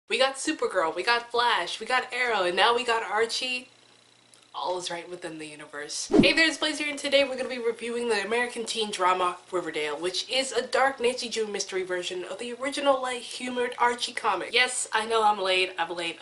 We got Supergirl, we got Flash, we got Arrow, and now we got Archie. All is right within the universe. Hey there, it's Blaze here, and today we're going to be reviewing the American teen drama Riverdale, which is a dark Nancy Drew mystery version of the original light-humored Archie comic. Yes, I know I'm late,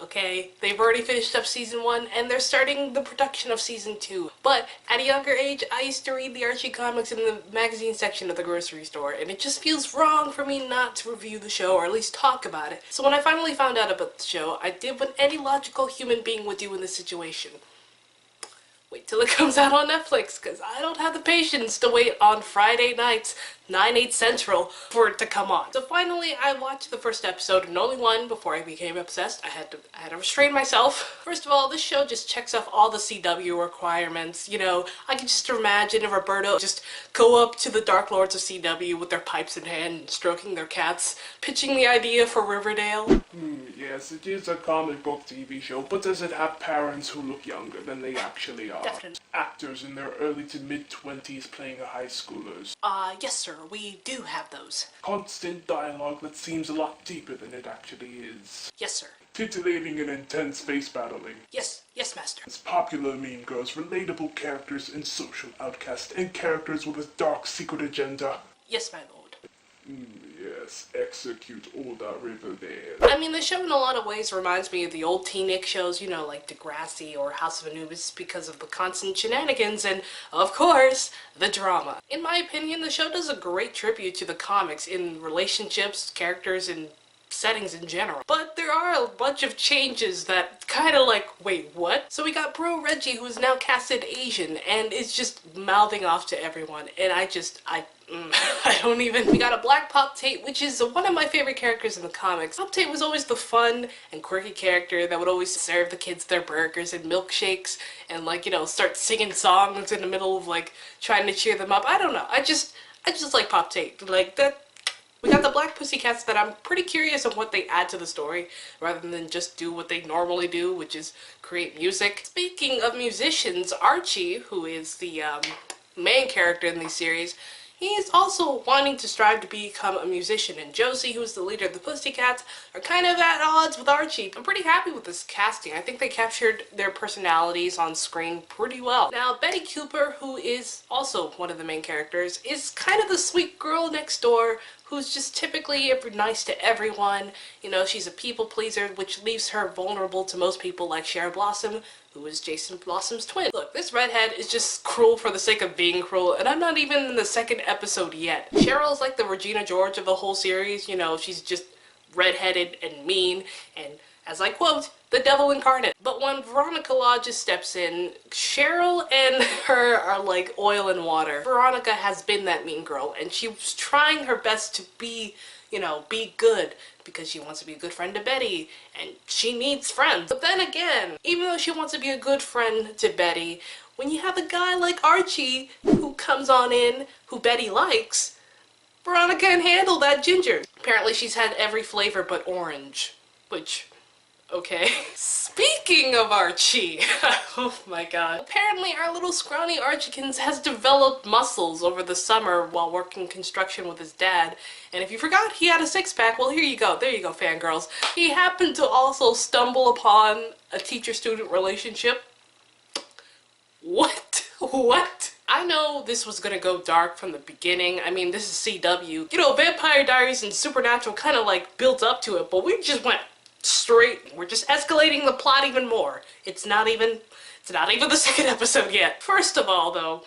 okay? They've already finished up season 1, and they're starting the production of season 2. But at a younger age, I used to read the Archie comics in the magazine section of the grocery store, and it just feels wrong for me not to review the show, or at least talk about it. So when I finally found out about the show, I did what any logical human being would do in this situation. Wait till it comes out on Netflix, because I don't have the patience to wait on Friday nights, 9/8 Central, for it to come on. So finally, I watched the first episode, and only one, before I became obsessed. I had to restrain myself. First of all, this show just checks off all the CW requirements. You know, I can just imagine Roberto just go up to the Dark Lords of CW with their pipes in hand, stroking their cats, pitching the idea for Riverdale. Yes, it is a comic book TV show, but does it have parents who look younger than they actually are? Definitely. Actors in their early to mid-20s playing high schoolers. Yes sir, we do have those. Constant dialogue that seems a lot deeper than it actually is. Yes sir. Titillating and intense space battling. Yes master. It's popular meme girls, relatable characters and social outcasts, and characters with a dark secret agenda. Yes, my lord. Yes, execute all that Riverdale. I mean, the show in a lot of ways reminds me of the old teen Nick shows, you know, like Degrassi or House of Anubis, because of the constant shenanigans and, of course, the drama. In my opinion, the show does a great tribute to the comics in relationships, characters, and settings in general. But there are a bunch of changes that kind of like, wait, what? So we got Bro Reggie, who's now casted Asian and is just mouthing off to everyone, and I don't even. We got a black Pop Tate, which is one of my favorite characters in the comics. Pop Tate was always the fun and quirky character that would always serve the kids their burgers and milkshakes and, like, you know, start singing songs in the middle of, like, trying to cheer them up. I don't know. I just like Pop Tate. Like, that. We got the Black Pussycats that I'm pretty curious of what they add to the story, rather than just do what they normally do, which is create music. Speaking of musicians, Archie, who is the main character in these series, he's also wanting to strive to become a musician, and Josie, who's the leader of the Pussycats, are kind of at odds with Archie. I'm pretty happy with this casting. I think they captured their personalities on screen pretty well. Now, Betty Cooper, who is also one of the main characters, is kind of the sweet girl next door who's just typically nice to everyone. You know, she's a people pleaser, which leaves her vulnerable to most people like Cherry Blossom, who is Jason Blossom's twin. Look, this redhead is just cruel for the sake of being cruel, and I'm not even in the second episode yet. Cheryl's like the Regina George of the whole series. You know, she's just redheaded and mean, and as I quote, the devil incarnate. But when Veronica Lodge steps in, Cheryl and her are like oil and water. Veronica has been that mean girl, and she was trying her best to be, you know, be good, because she wants to be a good friend to Betty, and she needs friends. But then again, even though she wants to be a good friend to Betty, when you have a guy like Archie who comes on in, who Betty likes, Veronica can handle that ginger. Apparently she's had every flavor but orange, which, okay. Speaking of Archie, oh my god. Apparently our little scrawny Archiekins has developed muscles over the summer while working construction with his dad. And if you forgot he had a six-pack, well, here you go. There you go, fangirls. He happened to also stumble upon a teacher-student relationship. What? What? I know this was gonna go dark from the beginning. I mean, this is CW. You know, Vampire Diaries and Supernatural kind of like built up to it, but we just went straight. We're just escalating the plot even more. It's not even the second episode yet. First of all, though,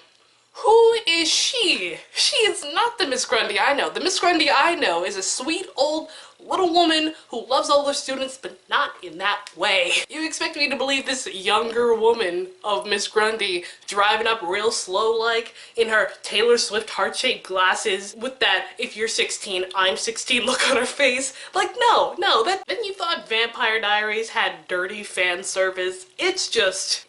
who is she? She is not the Miss Grundy I know. The Miss Grundy I know is a sweet old little woman who loves all her students, but not in that way. You expect me to believe this younger woman of Miss Grundy driving up real slow like in her Taylor Swift heart-shaped glasses with that if you're 16, I'm 16 look on her face? Like, no, then you thought Vampire Diaries had dirty fan service. It's just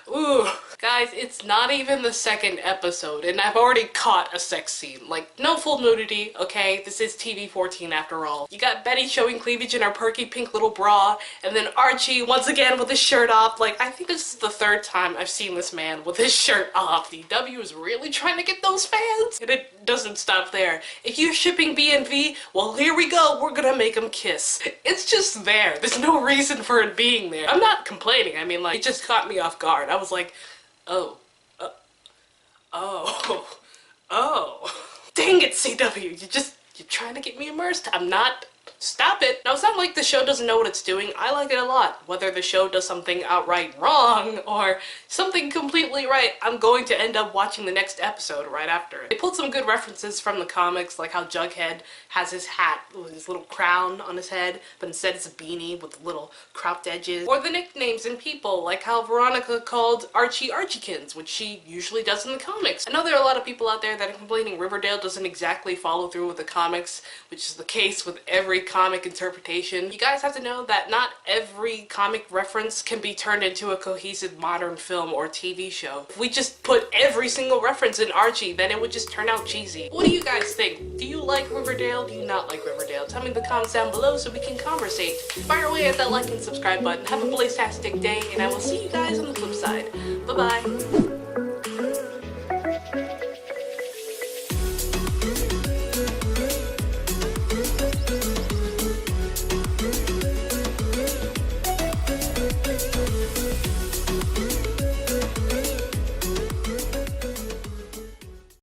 ooh. Guys, it's not even the second episode, and I've already caught a sex scene. Like, no full nudity, okay? This is TV-14 after all. You got Betty showing cleavage in her perky pink little bra, and then Archie once again with his shirt off. Like, I think this is the third time I've seen this man with his shirt off. The W is really trying to get those fans, and it doesn't stop there. If you're shipping BNV, well, here we go. We're gonna make them kiss. It's just there. There's no reason for it being there. I'm not complaining. I mean, like, it just caught me off guard. I was like, oh. Dang it, CW, you're trying to get me immersed. I'm not. Stop it. Now, it's not like the show doesn't know what it's doing. I like it a lot. Whether the show does something outright wrong or something completely right, I'm going to end up watching the next episode right after it. They pulled some good references from the comics, like how Jughead has his hat with his little crown on his head, but instead it's a beanie with little cropped edges. Or the nicknames in people, like how Veronica called Archie Archiekins, which she usually does in the comics. I know there are a lot of people out there that are complaining Riverdale doesn't exactly follow through with the comics, which is the case with every comic interpretation. You guys have to know that not every comic reference can be turned into a cohesive modern film or TV show. If we just put every single reference in Archie, then it would just turn out cheesy. What do you guys think? Do you like Riverdale? Do you not like Riverdale? Tell me in the comments down below so we can conversate. Fire away at that like and subscribe button. Have a blaze-tastic day, and I will see you guys on the flip side. Bye-bye.